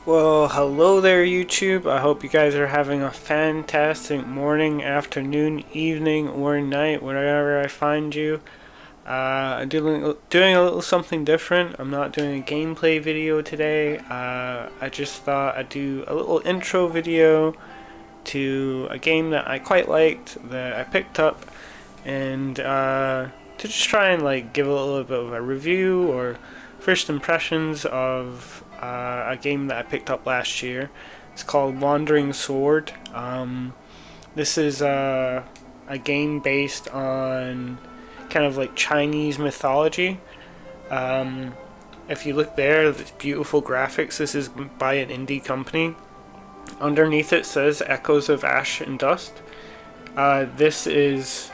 Well, hello there, YouTube. I hope you guys are having a fantastic morning, afternoon, evening, or night, wherever I find you. I'm doing a little something different. I'm not doing a gameplay video today. I just thought I'd do a little intro video to a game that I quite liked, that I picked up, and to just try and give a little bit of a review or first impressions of a game that I picked up last year. It's called Wandering Sword. This is a game based on kind of like Chinese mythology. If you look there, it's beautiful graphics. This is by an indie company. Underneath it says Echoes of Ash and Dust. This is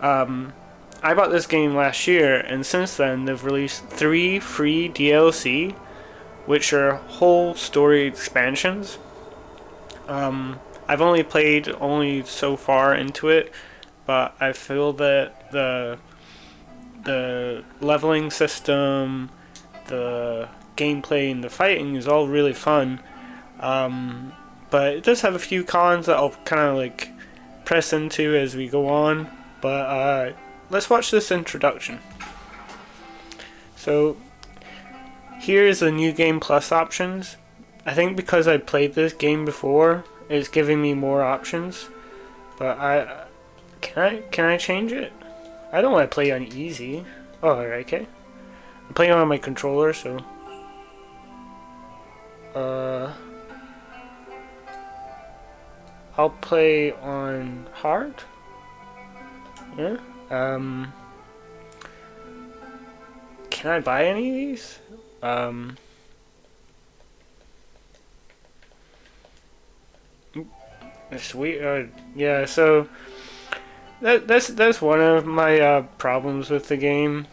I bought this game last year, and since then they've released 3 free DLC, which are whole story expansions. I've only played so far into it, but I feel that the leveling system, the gameplay, and the fighting is all really fun. But it does have a few cons that I'll kind of press into as we go on. But let's watch this introduction. So here's the new game plus options. I think because I played this game before, it's giving me more options. But can I change it? I don't want to play on easy. Oh, alright, okay. I'm playing on my controller, so I'll play on hard. Yeah. Can I buy any of these? Sweet. Yeah. So that's one of my problems with the game.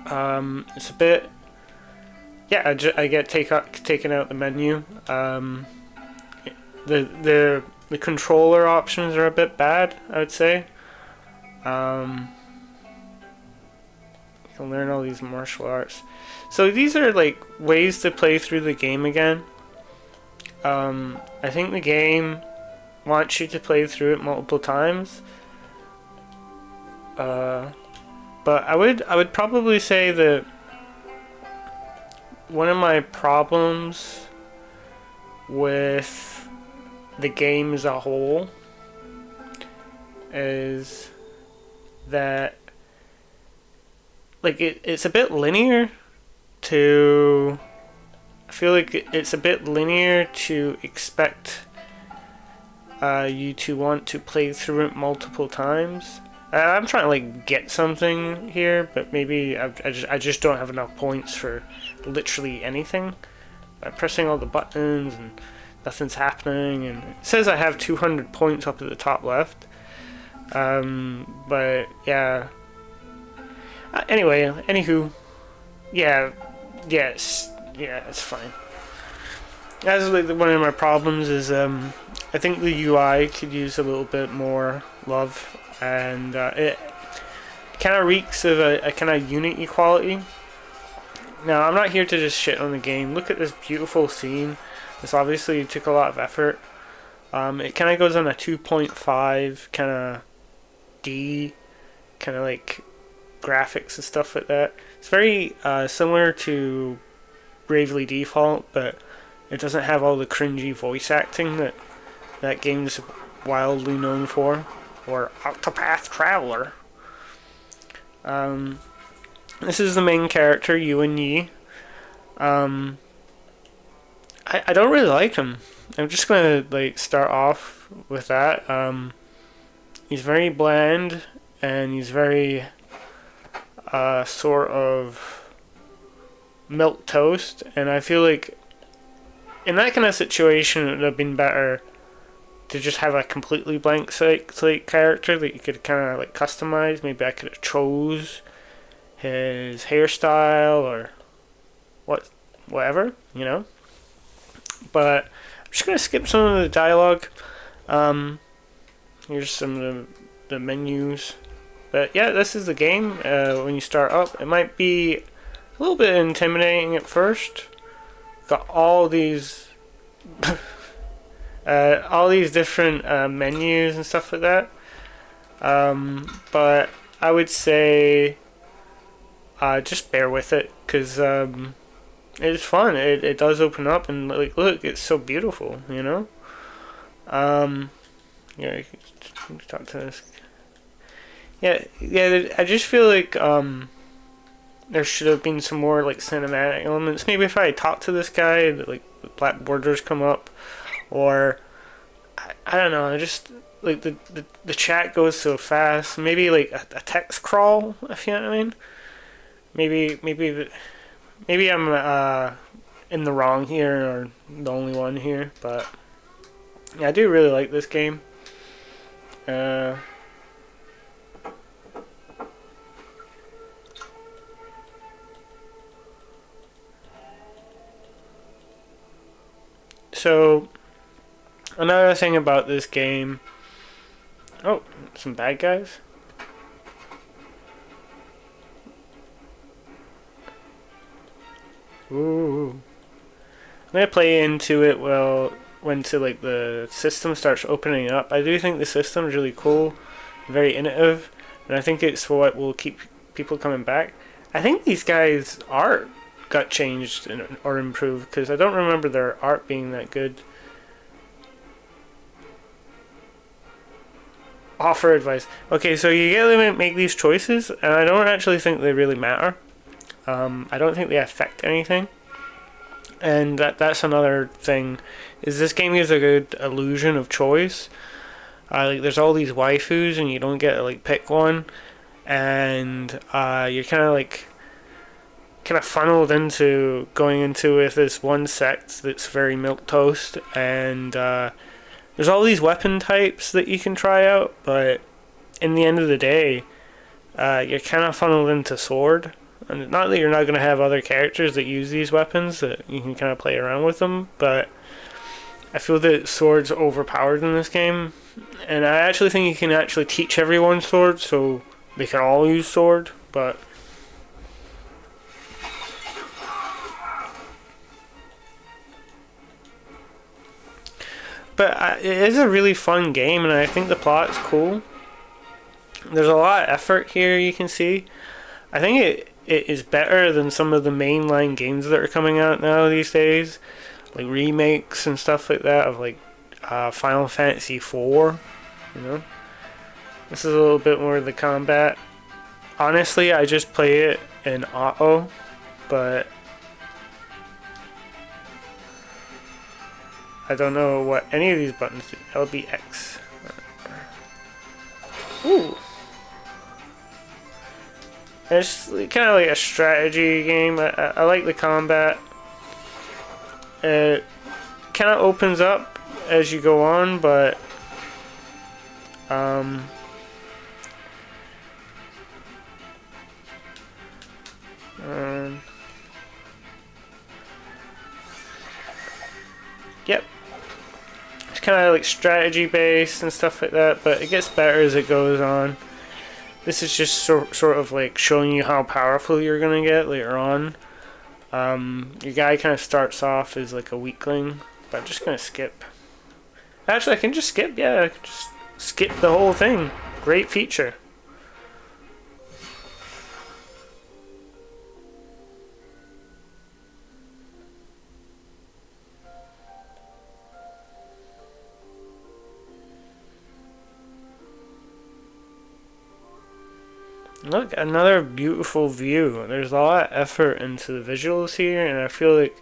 It's a bit. Yeah, I get taken out the menu. The controller options are a bit bad, I would say. You can learn all these martial arts. So these are ways to play through the game again. I think the game wants you to play through it multiple times. But I would probably say that one of my problems with the game as a whole is that it's a bit linear to I feel like it's a bit linear to expect you to want to play through it multiple times. I'm trying to get something here, but maybe I just don't have enough points for literally anything. I'm pressing all the buttons and nothing's happening, and it says I have 200 points up at the top left. But yeah. Anyway, anywho, yeah, yes, yeah, it's fine. That's one of my problems is I think the UI could use a little bit more love, and it kind of reeks of a kind of unit equality. Now, I'm not here to just shit on the game. Look at this beautiful scene. This obviously took a lot of effort. It kind of goes on a 2.5 kind of D, kind of graphics and stuff like that. It's very similar to Bravely Default, but it doesn't have all the cringy voice acting that game's wildly known for, or Octopath Traveler. This is the main character, Yuan Yi. I don't really like him. I'm just gonna start off with that. He's very bland, and he's very sort of milk toast, and I feel like in that kind of situation it would have been better to just have a completely blank slate character that you could kind of customize. Maybe I could have chose his hairstyle or whatever, you know. But I'm just gonna skip some of the dialogue. Here's some of the menus. But yeah, this is the game. When you start up, it might be a little bit intimidating at first. got all these different menus and stuff like that. But I would say just bear with it, because it's fun. It does open up, and like, look, it's so beautiful, you know. Yeah, you can talk to this. Yeah. I just feel like there should have been some more like cinematic elements. Maybe if I talk to this guy, like the black borders come up, or I don't know. I just like the chat goes so fast. Maybe like a text crawl, if you know what I mean. Maybe I'm in the wrong here, or the only one here, but yeah, I do really like this game. So another thing about this game. Oh, some bad guys. Ooh. I'm gonna play into it when like the system starts opening up. I do think the system is really cool, very innovative, and I think it's what will keep people coming back. I think these guys' art got changed or improved, because I don't remember their art being that good. Offer advice. Okay, so you get to make these choices, and I don't actually think they really matter. I don't think they affect anything. And that's another thing, is this game gives a good illusion of choice. Like, there's all these waifus, and you don't get to like pick one, and you're kind of funneled into going into with this one sect that's very milquetoast, and there's all these weapon types that you can try out, but in the end of the day, you're kind of funneled into sword. And not that you're not going to have other characters that use these weapons, that you can kind of play around with them, but I feel that sword's overpowered in this game. And I actually think you can actually teach everyone sword, so they can all use sword, but it is a really fun game, and I think the plot's cool. There's a lot of effort here, you can see. I think it is better than some of the mainline games that are coming out now these days, like remakes and stuff like that of like Final Fantasy IV. You know, this is a little bit more of the combat. Honestly, I just play it in auto, but I don't know what any of these buttons do. LBX. Ooh. It's kind of like a strategy game. I like the combat. It kind of opens up as you go on, but yep. It's kind of like strategy based and stuff like that, but it gets better as it goes on. This is just sort of like showing you how powerful you're going to get later on. Your guy kind of starts off as like a weakling, but I'm just going to skip. Actually, I can just skip, yeah, I can just skip the whole thing. Great feature. Look, another beautiful view. There's a lot of effort into the visuals here, and I feel like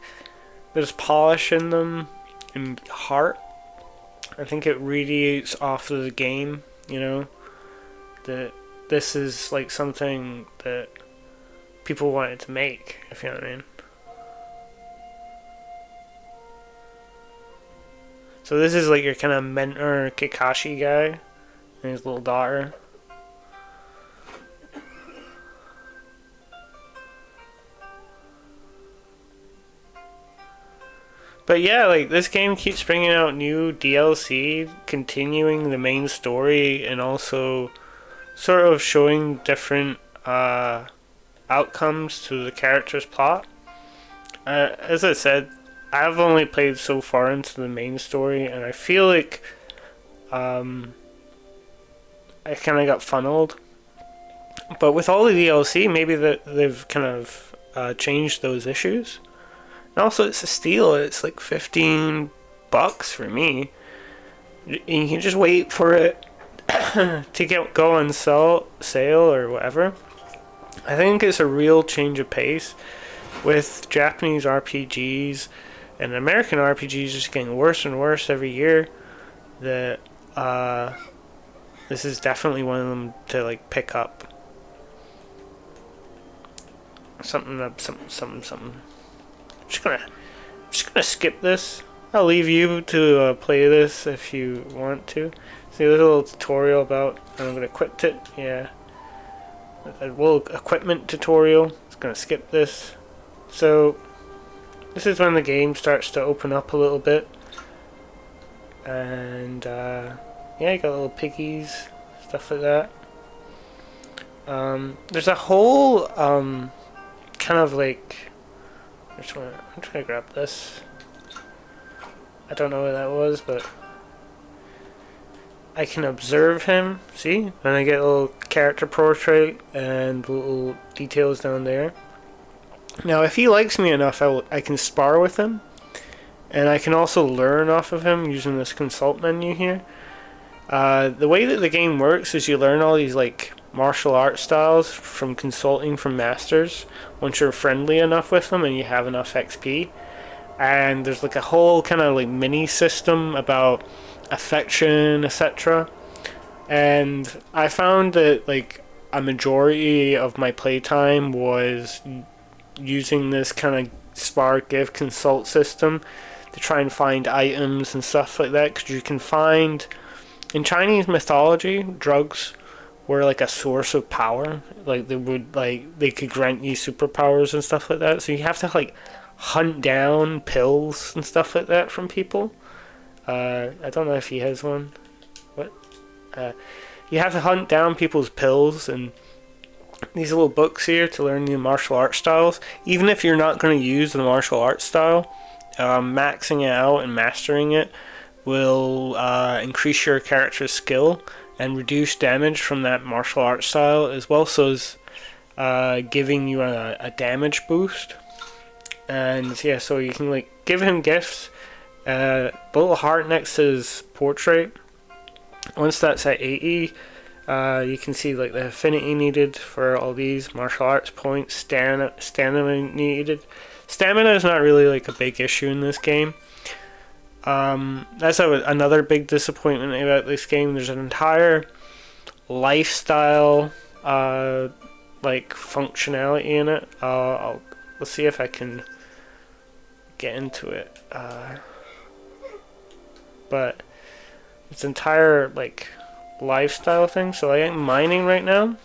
there's polish in them and heart. I think it radiates off of the game, you know, that this is like something that people wanted to make, if you know what I mean. So this is like your kind of mentor Kakashi guy and his little daughter. But yeah, like, this game keeps bringing out new DLC, continuing the main story, and also sort of showing different outcomes to the character's plot. As I said, I've only played so far into the main story, and I feel like I kind of got funneled. But with all the DLC, maybe they've kind of changed those issues. And also, it's a steal. It's like $15 for me. And you can just wait for it to go on sale or whatever. I think it's a real change of pace with Japanese RPGs and American RPGs just getting worse and worse every year. That this is definitely one of them to like pick up. Something. I'm just gonna skip this. I'll leave you to play this if you want to. See, there's a little tutorial about. I'm gonna equip it. Yeah, a little equipment tutorial. It's gonna skip this. So this is when the game starts to open up a little bit, and yeah, you got little piggies, stuff like that. There's a whole kind of like. I'm trying to grab this. I don't know what that was, but I can observe him. See? And I get a little character portrait and little details down there. Now, if he likes me enough, I can spar with him. And I can also learn off of him using this consult menu here. The way that the game works is you learn all these like martial art styles from consulting from masters once you're friendly enough with them and you have enough XP. And there's like a whole kind of like mini system about affection, etc. And I found that like a majority of my playtime was using this kind of spar give consult system to try and find items and stuff like that, because you can find in Chinese mythology drugs were like a source of power. Like they could grant you superpowers and stuff like that. So you have to like hunt down pills and stuff like that from people. I don't know if he has one. What? You have to hunt down people's pills and these little books here to learn new martial art styles. Even if you're not going to use the martial art style, maxing it out and mastering it will increase your character's skill and reduce damage from that martial art style, as well as giving you a damage boost. And yeah, so you can like give him gifts. The little heart next to his portrait, once that's at 80, you can see like the affinity needed for all these martial arts points, stamina needed. Stamina is not really like a big issue in this game. That's another big disappointment about this game. There's an entire lifestyle like functionality in it. Let's see if I can get into it. But it's entire like lifestyle thing. So I am mining right now,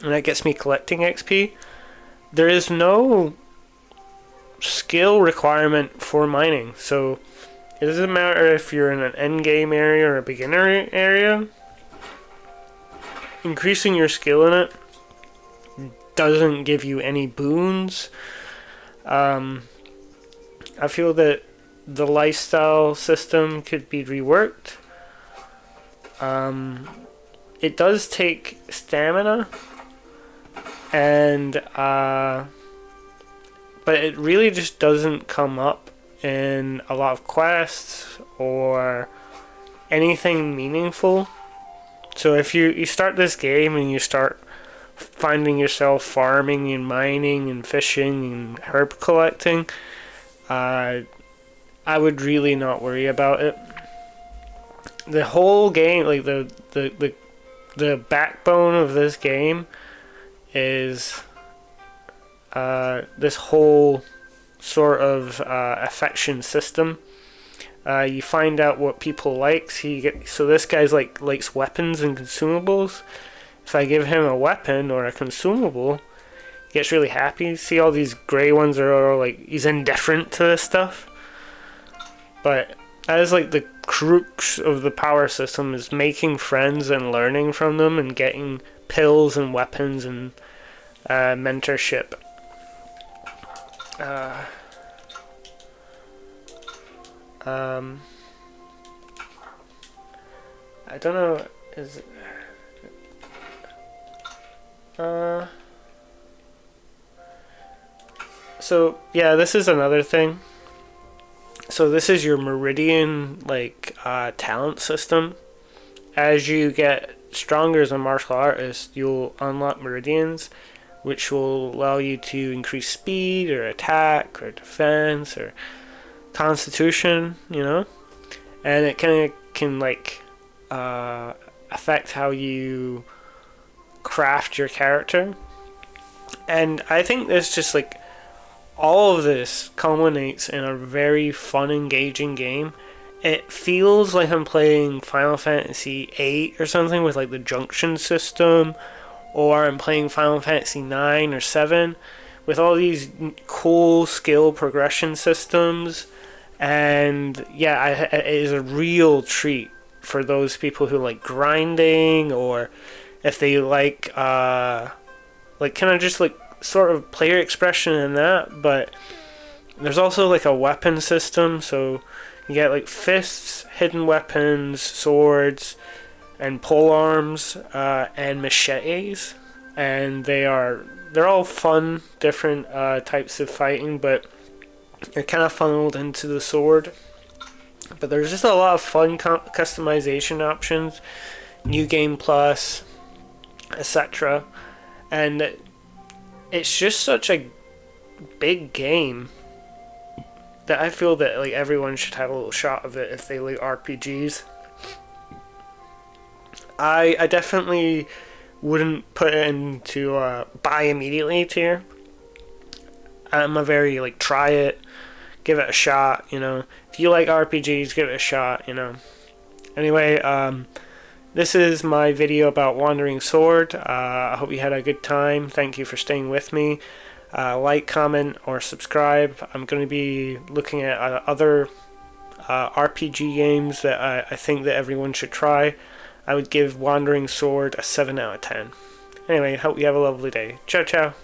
and that gets me collecting XP. There is no skill requirement for mining, so it doesn't matter if you're in an end game area or a beginner area. Increasing your skill in it doesn't give you any boons. I feel that the lifestyle system could be reworked. It does take stamina, and but it really just doesn't come up in a lot of quests or anything meaningful. So if you start this game and you start finding yourself farming and mining and fishing and herb collecting, I would really not worry about it. The whole game, like the backbone of this game is this whole sort of affection system. You find out what people like. So this guy's likes weapons and consumables. If I give him a weapon or a consumable, he gets really happy. See, all these gray ones are all like he's indifferent to this stuff. But as like the crux of the power system is making friends and learning from them and getting pills and weapons and mentorship. Um, I don't know. Is so yeah, this is another thing. So this is your meridian talent system. As you get stronger as a martial artist, you'll unlock meridians, which will allow you to increase speed or attack or defense or constitution, and it kind of can affect how you craft your character. And I think there's just all of this culminates in a very fun, engaging game. It feels like I'm playing Final Fantasy VIII or something with the junction system, or I'm playing Final Fantasy IX or 7 with all these cool skill progression systems. And yeah, it is a real treat for those people who like grinding, or if they kind of just sort of player expression in that. But there's also a weapon system, so you get fists, hidden weapons, swords, and pole arms, and machetes, and they're all fun, different types of fighting, but they're kind of funneled into the sword. But there's just a lot of fun customization options, New Game Plus, etc. And it's just such a big game that I feel that everyone should have a little shot of it if they like RPGs. I definitely wouldn't put it into buy immediately tier. I'm a very try it, give it a shot. If you like RPGs, give it a shot. Anyway, this is my video about Wandering Sword. I hope you had a good time. Thank you for staying with me. Like, comment, or subscribe. I'm going to be looking at other RPG games that I think that everyone should try. I would give Wandering Sword a 7 out of 10. Anyway, hope you have a lovely day. Ciao, ciao.